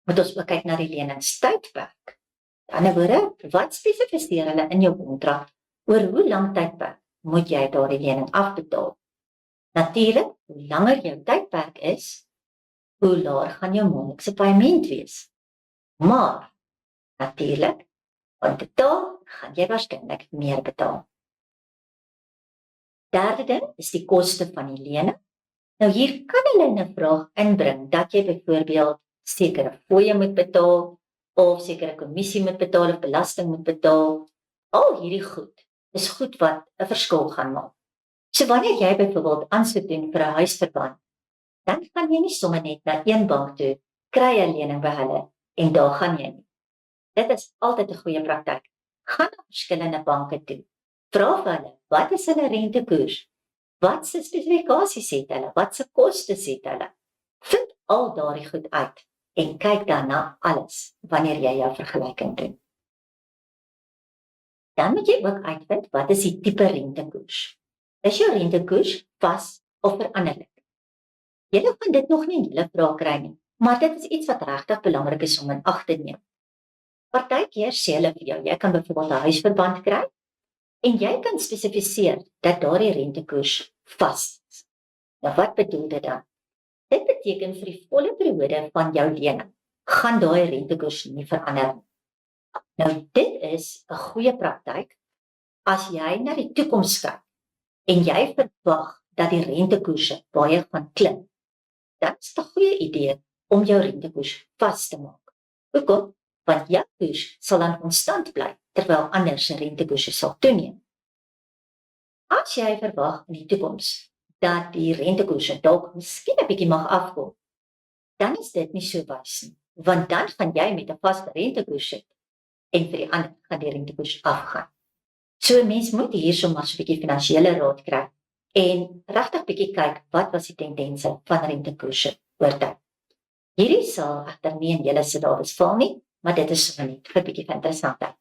Speaker 1: moet ons ook kyk na die leningstydperk. Aan die ander woorde, wat spesifiseer hulle in jou kontrak oor hoe lang tydperk moet jy daardie lening afbetaal? Natuurlik, hoe langer jou tydperk is, hoe laer gaan jou maandelikse paaiement wees. Maar natuurlik, in totaal gaan jy waarskynlik meer betaal. Derde ding is die koste van die lening. Nou hier kan hulle 'n vraag inbring dat jy byvoorbeeld sekere fooie moet betaal of sekere kommissie moet betaal of belasting moet betaal. Al hierdie goed is goed wat 'n verskil gaan maak. So wanneer jy byvoorbeeld aansoek doen vir 'n huisverband, dan gaan jy nie sommer net na een bank toe, kry 'n lening by hulle en daar gaan jy nie. Dit is altyd 'n goeie praktyk. Gaan na verskillende banke toe. Vra vir hulle, wat is hulle rentekoers? Wat se spesifikasies het hulle? Wat se kostes het hulle? Vind al daardie goed uit en kyk dan na alles wanneer jy jou vergelyking doen. Dan moet jy ook uitvind wat is die tipe rentekoers. Is jou rentekoers vas of veranderlik? Julle gaan dit nog nie in julle vrae kry nie, maar dit is iets wat regtig belangrik is om in ag te neem. Partykeer sê hulle vir jou, jy kan byvoorbeeld 'n huisverband kry en jy kan spesifiseer dat daardie rentekoers vas is. Nou wat bedoel dit dan? Dit beteken vir die volle periode van jou lening gaan daai rentekoers nie verander nie. Nou dit is 'n goeie praktyk as jy na die toekoms kyk en jy verwag dat die rentekoerse baie gaan klim. Dan is dit 'n goeie idee om jou rentekoers vas te maak. Hoekom? Want jou koers sal dan konstant bly terwyl ander se rentekoerse sal toeneem. As jy verwag in die toekoms dat die rentekoerse dalk miskien 'n bietjie mag afkom, dan is dit nie so wys nie, want dan gaan jy met 'n vaste rentekoers sit en vir die ander gaan die rentekoers afgaan. So 'n mens moet hierso maar so 'n bietjie finansiële raad kry en regtig bietjie kyk wat was die tendense van rentekoerse oor tyd. Hierdie sal egter nie in julle syllabus val nie, maar dit is sommer net vir 'n bietjie interessantheid.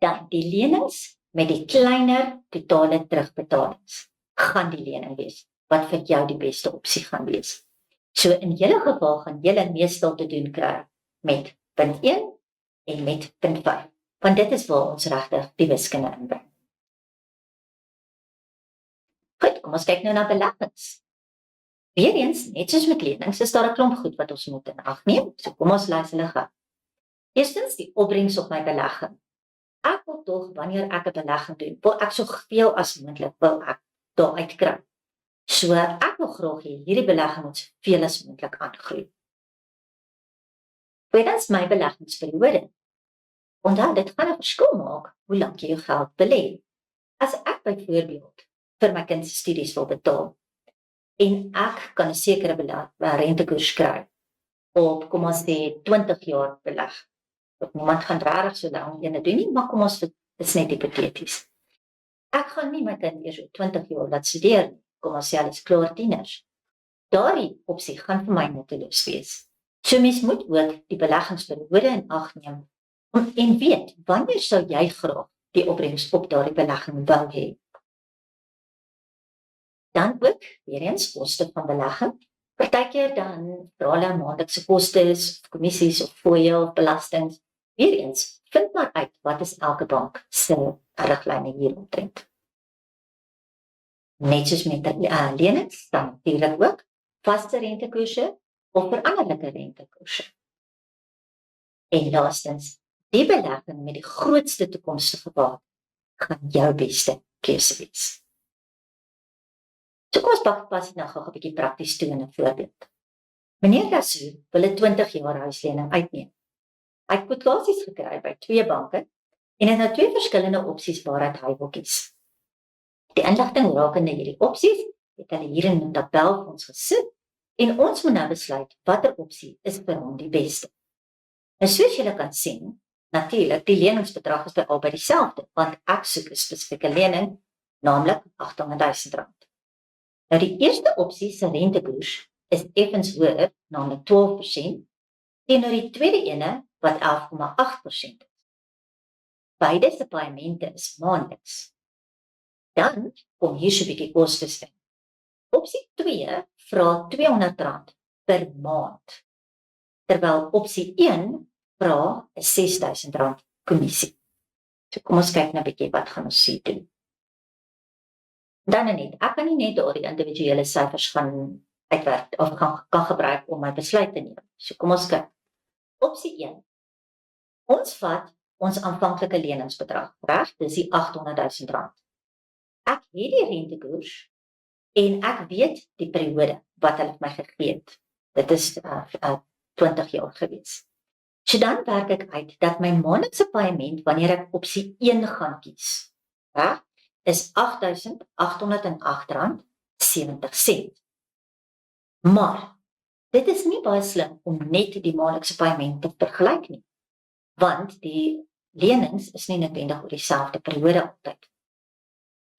Speaker 1: Dan die lenings met die kleiner totale terugbetalings gaan die lening wees wat vir jou die beste opsie gaan wees. So in julle geval gaan julle meestal te doen kry met punt 1 en met punt 5, want dit is waar ons regtig die wiskunde inbring. Goed, kom ons kyk nou na beleggings. Weereens, net soos met lenings, is daar 'n klomp goed wat ons moet in ag neem, so kom ons lees hulle gou. Eerstens die opbrengs op my belegging. Ek wil tog wanneer ek 'n belegging doen, wil ek soveel as moontlik wil ek daaruit kry. So ek wil graag hê hierdie belegging moet soveel as moontlik aangroei. Tweedens my beleggingsperiode. Onthou, dit gaan 'n verskil maak hoe lank jy jou geld belê. As ek byvoorbeeld vir my kind se studies wil betaal en ek kan 'n sekere rentekoers kry op, kom ons sê 20 jaar beleg. Niemand gaan regtig so lank ene doen nie, maar kom ons dit is net hipoteties. Ek gaan nie my kind eers 20 jaar laat studeer nie, kom ons sê hulle is klaar tieners. Daardie opsie gaan vir my nutteloos wees. So mens moet ook die beleggingsperiode in ag neem en weet wanneer sou jy graag die opbrengs op daardie belegging wil hê. Dan ook weer eens koste van belegging. Partykeer dan vra hulle maandelikse kostes, of kommissies of fooie of belastings. Weer eens, vind maar uit wat is elke bank se riglyne hieromtrent. Net soos met lenings, dan natuurlik ook vaste rentekoerse of veranderlike rentekoerse. En laastens, die belegging met die grootste toekomstige baat gaan jou beste keuse wees. So kom ons pas nou gou 'n bietjie prakties toe in 'n voorbeeld. Meneer Rasool wil 'n 20 jaar huislening uitneem. Hy het kwotasies gekry by 2 banke en het nou 2 verskillende opsies waaruit hy wil kies. Die inligting rakende hierdie opsies het hulle hier in 'n tabel vir ons gesit en ons moet nou besluit watter opsie is vir hom die beste. En soos julle kan sien, natuurlik, die leningsbedrag is by albei dieselfde, want ek soek 'n spesifieke lening, naamlik R800.000. Nou die eerste opsie se rentekoers is effens hoër, naamlik 12%, teenoor die tweede ene wat 11,8% is. Beide se paemente is maandeliks. Dan kom hier so 'n bietjie kostes in. Opsie 2 vra R200 per maand, terwyl opsie 1 vra R6.000 kommissie. So kom ons kyk nou 'n bietjie wat gaan ons hier doen. Dan net, ek kan nie net die individuele syfers gaan uitwerk of kan gebruik om my besluit te neem. So kom ons kyk. Opsie 1. Ons vat ons aanvanklike leningsbedrag, reg? Dis die R800.000. Ek het die rentekoers en ek weet die periode wat hulle my gegee het. Dit is 20 jaar gewees. So dan werk ek uit dat my maandelikse paaiement wanneer ek opsie 1 gaan kies, reg, is R8.808.70. Maar dit is nie baie slim om net die maandelikse paaiement te vergelyk nie, want die lenings is nie noodwendig oor dieselfde periode altyd.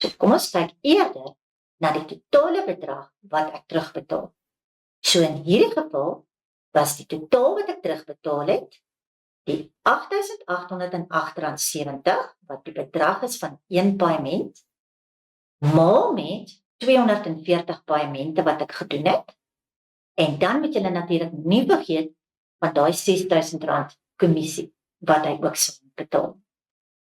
Speaker 1: So kom ons kyk eerder na die totale bedrag wat ek terugbetaal. So in hierdie geval was die totaal wat ek terugbetaal het, die R8.808.70, wat die bedrag is van 1 paaiement, maal met 240 paaimente wat ek gedoen het, en dan moet julle natuurlik nie vergeet van daai R6.000 kommissie wat hy ook sal betaal.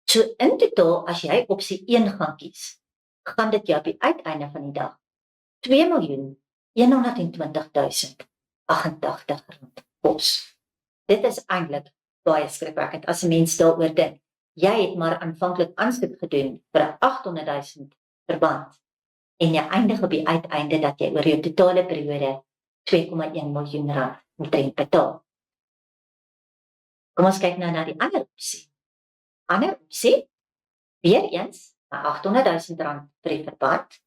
Speaker 1: So in totaal, as jy opsie 1 gaan kies, gaan dit jou op die uiteinde van die dag R2.120.088 kos. Dit is eintlik baie skrikwekkend as 'n mens daaroor dink. Jy het maar aanvanklik aansoek gedoen vir 'n R800.000 verband en jy eindig op die uiteinde dat jy oor jou totale periode R2,1 miljoen moet betaal. Kom ons kyk nou na die ander opsie. Ander opsie, weer eens, R800.000 vir die verband,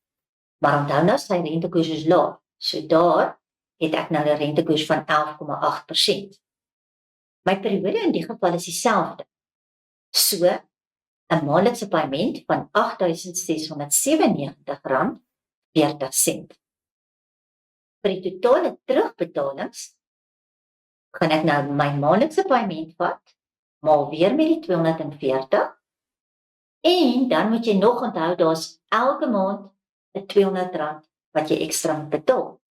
Speaker 1: maar onthou nou sy rentekoers is laag. So daar het ek nou 'n rentekoers van 11,8%. My periode in die geval is dieselfde. So 'n maandelikse paaiement van R8.697.40. Vir die totale terugbetalings gaan ek nou my maandelikse paaiement vat, maal weer met die 240, en dan moet jy nog onthou, daar's elke maand R200 wat jy ekstra moet betaal.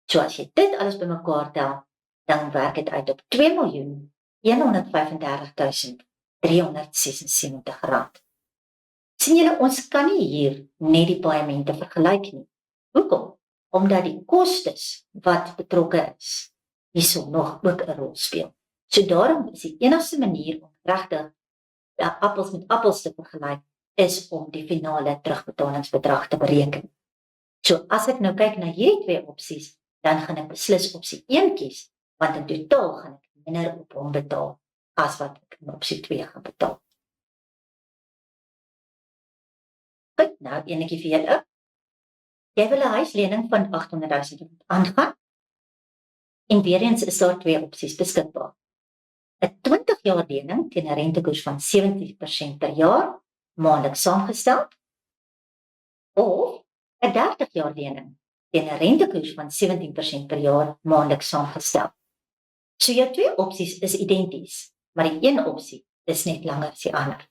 Speaker 1: So as jy dit alles bymekaar tel, dan werk dit uit op R2.135.376. Sien julle, ons kan nie hier net die paaimente vergelyk nie. Hoekom? Omdat die kostes wat betrokke is, hierso nog ook 'n rol speel. So daarom is die enigste manier om regtig appels met appels te vergelyk, is om die finale terugbetalingsbedrag te bereken. So as ek nou kyk na hierdie twee opsies, dan gaan ek beslis opsie 1 kies, want in totaal gaan ek minder op hom betaal as wat ek in opsie 2 gaan betaal. Goed, nou enetjie vir julle. Jy wil 'n huislening van R800.000 aangaan, en weer eens is daar twee opsies beskikbaar. 'n 20 jaar lening teen 'n rentekoers van 17% per jaar, maandeliks saamgestel, of 'n 30 jaar lening teen 'n rentekoers van 17% per jaar, maandeliks saamgestel. So jou twee opsies is identies, maar die een opsie is net langer as die ander.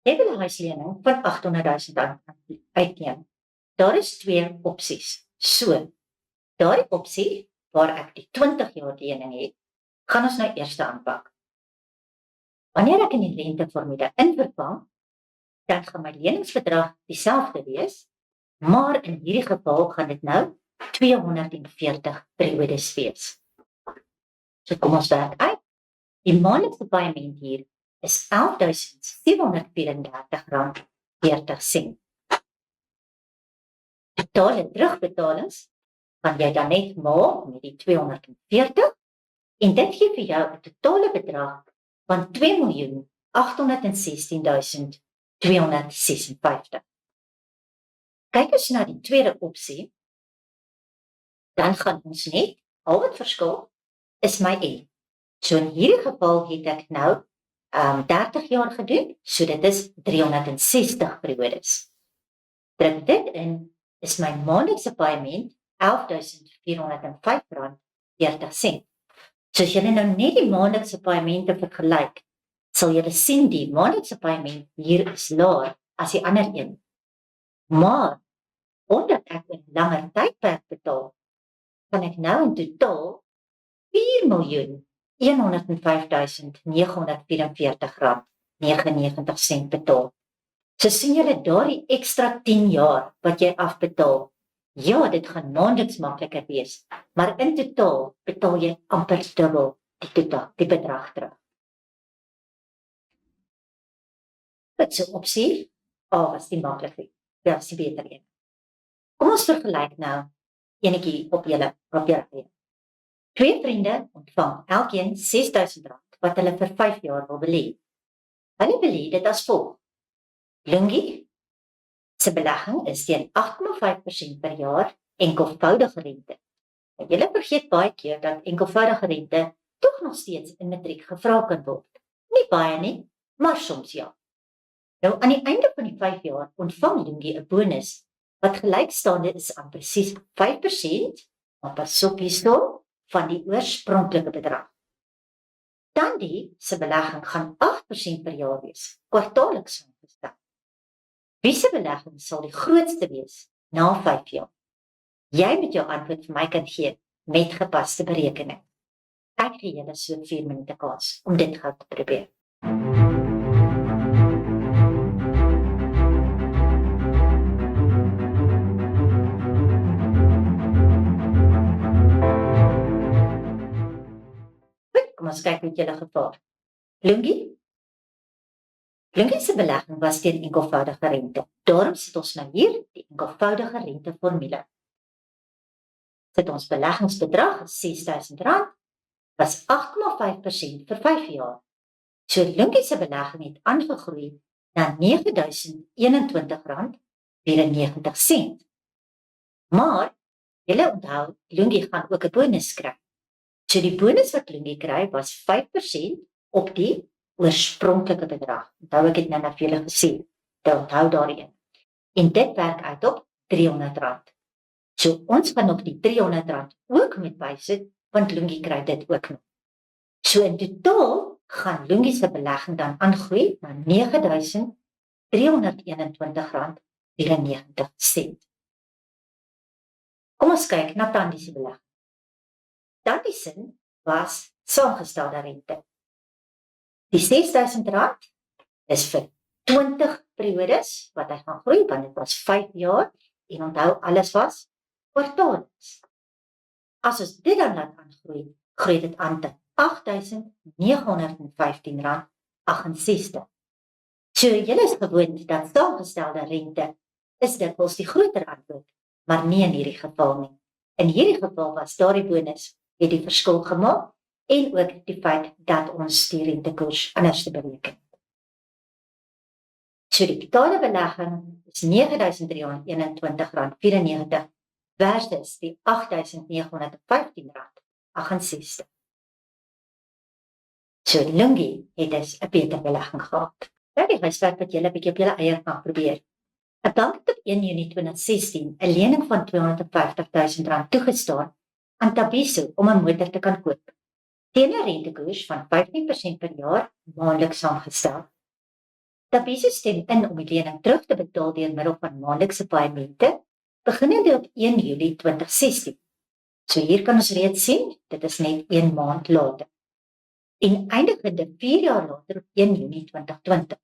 Speaker 1: Jy wil 'n huislening van R800.000 uitneem. Daar is twee opsies. So, daardie opsie waar ek die 20 jaar lening het, gaan ons nou eers aanpak. Wanneer ek in die renteformule invervang, dan gaan my leningsbedrag dieselfde wees, maar in hierdie geval gaan dit nou 240 periodes wees. So kom ons werk uit. Die maandelikse paaiement hier is R11.734.40. Totale terugbetalings gaan jy dan net maak met die 240 en dit gee vir jou 'n totale bedrag van 2.816.256. Kyk ons na die tweede opsie, dan gaan ons net, al wat verskil, is my N. So in hierdie geval het ek nou 30 jaar gedoen, so dit is 360 periodes. Druk dit in, is my maandelikse paaiement R11.405.40. So as julle nou net die maandelikse paaimente vergelyk, sal julle sien die maandelikse paaiement hier is laer as die ander een. Maar omdat ek 'n langer tydperk betaal, kan ek nou in totaal R4.105.944.99 betaal. So sien julle daardie ekstra 10 jaar wat jy afbetaal. Ja, dit gaan maandeliks makliker wees, maar in totaal betaal jy amper dubbel die bedrag terug. Dit is opsie A was die maklikste, was die beter een. Kom ons vergelyk nou enetjie op julle eie. 2 vriende ontvang elkeen R6.000 wat hulle vir 5 jaar wil belê. Hulle belê dit as volg. Lungi se belegging is teen 8,5% per jaar enkelvoudige rente. En julle vergeet baie keer dat enkelvoudige rente tog nog steeds in matriek gevra kan word. Nie baie nie, maar soms ja. Nou aan die einde van die 5 jaar ontvang Lungi 'n bonus wat gelykstaande is aan presies 5%, maar pas op hierso, van die oorspronklike bedrag. Tandi se belegging gaan 8% per jaar wees, kwartaalliks saamgestel. Wie se belegging sal die grootste wees na 5 jaar? Jy moet jou antwoord vir my kan gee met gepaste berekening. Ek gee julle so 4 minute kans om dit gou te probeer. Kom ons kyk met julle gevaar. Lungi se belegging was teen enkelvoudige rente. Daarom sit ons nou hier die enkelvoudige rente formule. Sit ons beleggingsbedrag R6.000 was 8,5% vir 5 jaar. So Lungi se belegging het aangegroei na R9.021.94. Maar julle onthou, Lungi gaan ook 'n bonus kry. So die bonus wat Lungi kry was 5% op die oorspronklike bedrag. Onthou ek het nou vir julle gesê, onthou daarin. En dit werk uit op R300. So ons gaan nog die R300 ook met bysit, want Lungi kry dit ook nog. So in totaal gaan Lungi se belegging dan aangroei na R9.321.94. Kom ons kyk na Tandi se belegging. Tandi se was saamgestelde rente. Die R6.000 is vir 20 periodes wat hy gaan groei, want dit was 5 jaar en onthou alles was kwartaalliks. As ons dit dan laat aangroei, groei dit aan te R8.915.68. So julle is gewoond dat saamgestelde rente is dikwels die groter antwoord, maar nie in hierdie geval nie. In hierdie geval was daardie bonus het die verskil gemaak en ook die feit dat ons die rentekoers anders te bereken. So die totale belegging is R9.321.94 versus die R8.915.68. So Lungi het dus 'n beter belegging gehad. Die huiswerk wat julle 'n bietjie op julle eie kan probeer. 'n Bank het op 1 Junie 2016 'n lening van R250.000 toegestaan aan Thabiso om 'n motor te kan koop. Teen 'n rentekoers van 15% per jaar maandeliks saamgestel. Thabiso stem in om die lening terug te betaal deur middel van maandelikse paemente, beginnende op 1 Julie 2016. So hier kan ons reeds sien, dit is net 1 maand later. En eindigende 4 jaar later op 1 Junie 2020.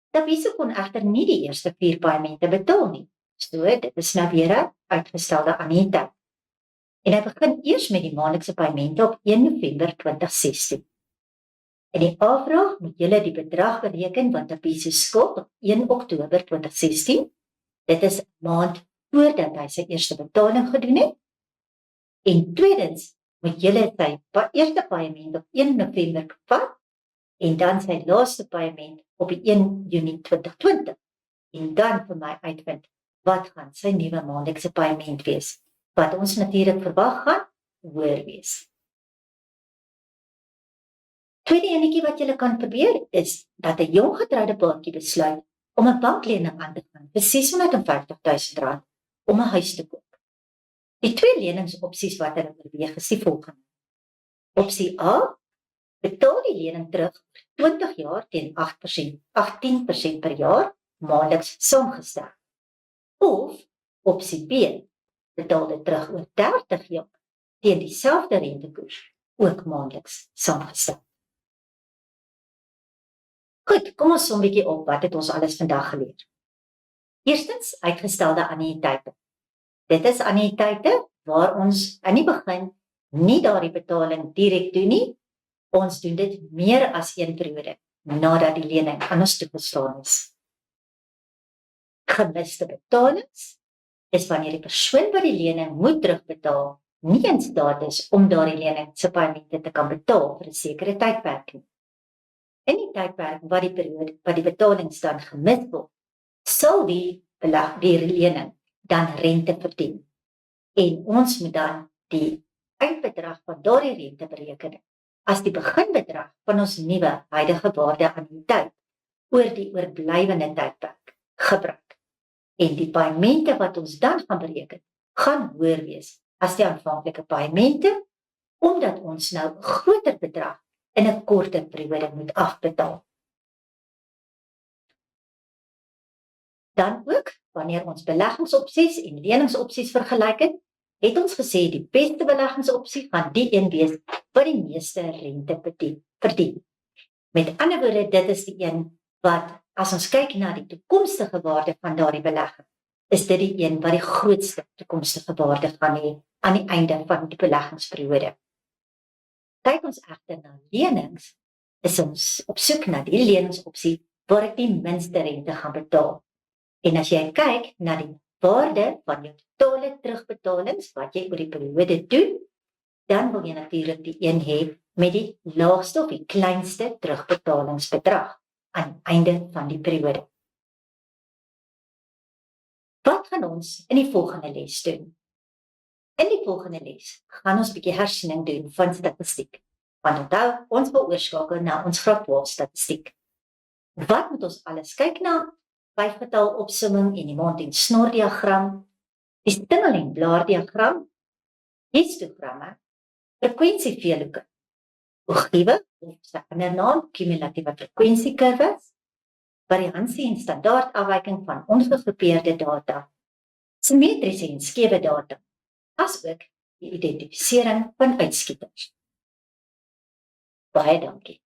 Speaker 1: Thabiso kon egter nie die eerste 4 paemente betaal nie. So dit is nou weer 'n uitgestelde annuïteit. En hy begin eers met die maandelikse paemente op 1 November 2016. In die afdrag moet julle die bedrag bereken wat Thabiso skuld op 1 Oktober 2016. Dit is 'n maand voordat hy sy eerste betaling gedoen het. En tweedens moet julle sy eerste paaiement op 1 November vat en dan sy laaste paaiement op die 1 Junie 2020. En dan vir my uitvind wat gaan sy nuwe maandelikse paaiement wees, wat ons natuurlik verwag gaan hoër wees. Tweede enetjie wat julle kan probeer is dat 'n jong getroude paartjie besluit om 'n banklening aan te gaan vir R650 000 om 'n huis te koop. Die twee leningsopsies wat hulle oorweeg is die volgende. Opsie A, betaal die lening terug vir 20 jaar teen 18% per jaar, maandeliks saamgestel. Of opsie B, betaal dit terug oor 30 jaar teen dieselfde rentekoers, ook maandeliks saamgestel. Goed, kom ons som 'n bietjie op wat het ons alles vandag geleer. Eerstens, uitgestelde annuïteite. Dit is annuïteite waar ons aan die begin nie daardie betaling direk doen nie. Ons doen dit meer as een periode nadat die lening aan ons toegestaan is. Gemiste betalings is wanneer die persoon wat die lening moet terugbetaal nie in staat is om daardie lening se paemente te kan betaal vir 'n sekere tydperk nie. In die tydperk wat die betalings dan gemis word, sal die lening dan rente verdien. En ons moet dan die eindbedrag van daardie rente bereken as die beginbedrag van ons nuwe huidige waarde annuïteit oor die oorblywende tydperk gebruik. En die paemente wat ons dan gaan bereken, gaan hoër wees as die aanvanklike paemente, omdat ons nou 'n groter bedrag in 'n korter periode moet afbetaal. Dan ook, wanneer ons beleggingsopsies en leningsopsies vergelyk het ons gesê die beste beleggingsopsie gaan die een wees wat die meeste rente verdien. Met ander woorde, dit is die een wat, as ons kyk na die toekomstige waarde van daardie belegging, is dit die een wat die grootste toekomstige waarde gaan hê aan die einde van die beleggingsperiode. Kyk ons egter na lenings, is ons op soek na die leningsopsie waar ek die minste rente gaan betaal. En as jy kyk na die waarde van jou totale terugbetalings wat jy oor die periode doen, dan wil jy natuurlik die een hê met die laagste of die kleinste terugbetalingsbedrag aan die einde van die periode. Wat gaan ons in die volgende les doen? In die volgende les gaan ons 'n bietjie hersiening doen van statistiek. Want onthou, ons wil oorskakel na ons graad 12 statistiek. Wat moet ons alles kyk na? 5-getal opsomming en die mond- en snordiagram, die stengel- en blaardiagram, histogramme, frekwensieveelhoeke, ogiewe, of sy ander naam, kumulatiewe frekwensiekurwes, variansie en standaardafwyking van ongegroepeerde data, simmetriese en skewe data, asook die identifisering van uitskieters. Baie dankie.